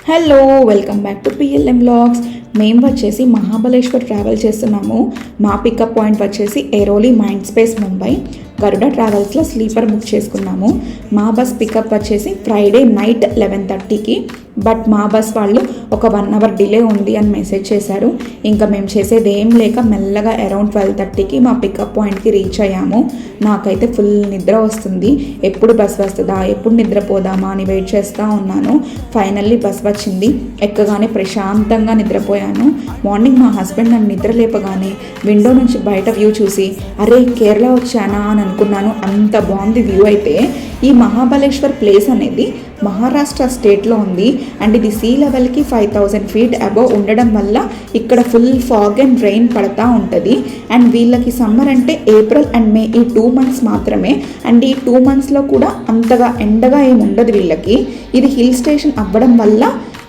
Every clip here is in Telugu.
Hello, welcome back to PLM vlogs. మేము వచ్చేసి మహాబలేశ్వర్ ట్రావెల్ చేస్తున్నాము. మా పికప్ పాయింట్ వచ్చేసి ఏరోలి మైండ్ స్పేస్ ముంబై. గరుడ ట్రావెల్స్లో స్లీపర్ బుక్ చేసుకున్నాము. మా బస్ పికప్ వచ్చేసి ఫ్రైడే నైట్ 11:30కి. బట్ మా బస్ వాళ్ళు ఒక 1 అవర్ డిలే ఉంది అని మెసేజ్ చేశారు. ఇంకా మేము చేసేది ఏం లేక మెల్లగా అరౌండ్ 12:30కి మా పికప్ పాయింట్కి రీచ్ అయ్యాము. నాకైతే ఫుల్ నిద్ర వస్తుంది. ఎప్పుడు బస్ వస్తుందా, ఎప్పుడు నిద్రపోదామా అని వెయిట్ చేస్తూ ఉన్నాను. ఫైనల్లీ బస్ వచ్చింది. ఎక్కగానే ప్రశాంతంగా నిద్రపోయాను. మార్నింగ్ మా హస్బెండ్ నన్ను నిద్ర లేపగానే విండో నుంచి బయట వ్యూ చూసి అరే కేరళ వచ్చానా అని అనుకున్నాను. అంత బాగుంది వ్యూ. అయితే ఈ మహాబలేశ్వర్ ప్లేస్ అనేది మహారాష్ట్ర స్టేట్లో ఉంది అండ్ ఇది సీ లెవెల్కి 5000 feet అబవ్ ఉండడం వల్ల ఇక్కడ ఫుల్ ఫాగ్ అండ్ రెయిన్ పడతా ఉంటుంది. అండ్ వీళ్ళకి సమ్మర్ అంటే ఏప్రిల్ అండ్ మే ఈ 2 months మాత్రమే. అండ్ ఈ 2 monthsలో కూడా అంతగా ఎండగా ఏమి ఉండదు వీళ్ళకి. ఇది హిల్ స్టేషన్ అవ్వడం వల్ల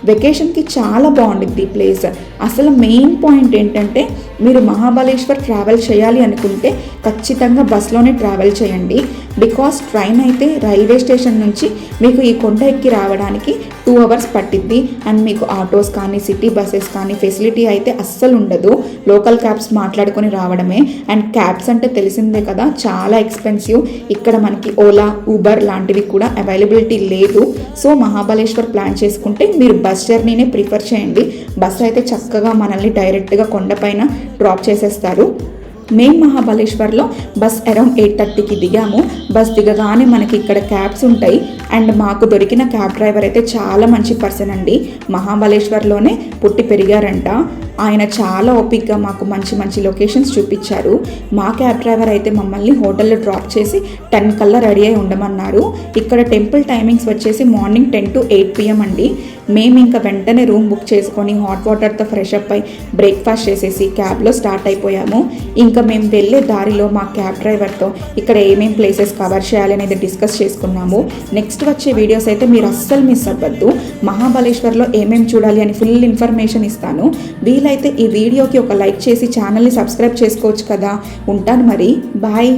వెకేషన్కి చాలా బాగుంటుంది ప్లేస్. అసలు మెయిన్ పాయింట్ ఏంటంటే మీరు మహాబలేశ్వర్ ట్రావెల్ చేయాలి అనుకుంటే ఖచ్చితంగా బస్లోనే ట్రావెల్ చేయండి. బికాస్ ట్రైన్ అయితే రైల్వే స్టేషన్ నుంచి మీకు ఈ కొండ ఎక్కి రావడానికి 2 hours పట్టిద్ది. అండ్ మీకు ఆటోస్ కానీ సిటీ బస్సెస్ కానీ ఫెసిలిటీ అయితే అస్సలు ఉండదు. లోకల్ క్యాబ్స్ మాట్లాడుకొని రావడమే. అండ్ క్యాబ్స్ అంటే తెలిసిందే కదా, చాలా ఎక్స్పెన్సివ్. ఇక్కడ మనకి ఓలా, ఊబర్ లాంటివి కూడా అవైలబిలిటీ లేదు. సో మహాబలేశ్వర్ ప్లాన్ చేసుకుంటే మీరు బస్ జర్నీనే ప్రిఫర్ చేయండి. బస్ అయితే చక్కగా మనల్ని డైరెక్ట్గా కొండపైన డ్రాప్ చేసేస్తారు. మేము మహాబలేశ్వర్లో బస్ అరౌండ్ 8:30కి దిగాము. బస్ దిగగానే మనకి ఇక్కడ క్యాబ్స్ ఉంటాయి. అండ్ మాకు దొరికిన క్యాబ్ డ్రైవర్ అయితే చాలా మంచి పర్సన్ అండి. మహాబలేశ్వర్లోనే పుట్టి పెరిగారంట. ఆయన చాలా ఓపిక్గా మాకు మంచి మంచి లొకేషన్స్ చూపించారు. మా క్యాబ్ డ్రైవర్ అయితే మమ్మల్ని హోటల్లో డ్రాప్ చేసి 10 కల్లా రెడీ అయి ఉండమన్నారు. ఇక్కడ టెంపుల్ టైమింగ్స్ వచ్చేసి మార్నింగ్ 10 to 8 PM అండి. మేము ఇంకా వెంటనే రూమ్ బుక్ చేసుకొని హాట్ వాటర్తో ఫ్రెష్ అప్ అయి బ్రేక్ఫాస్ట్ చేసేసి క్యాబ్లో స్టార్ట్ అయిపోయాము. ఇంకా మేము వెళ్ళే దారిలో మా క్యాబ్ డ్రైవర్తో ఇక్కడ ఏమేం ప్లేసెస్ కవర్ చేయాలి అనేది డిస్కస్ చేసుకున్నాము. నెక్స్ట్ వచ్చే వీడియోస్ అయితే మీరు అస్సలు మిస్ అవ్వద్దు. మహాబలేశ్వర్లో ఏమేమి చూడాలి అని ఫుల్ ఇన్ఫర్మేషన్ ఇస్తాను. వీలైతే ఈ వీడియోకి ఒక లైక్ చేసి ఛానల్ని సబ్స్క్రైబ్ చేసుకోవచ్చు కదా. ఉంటాను మరి, బాయ్.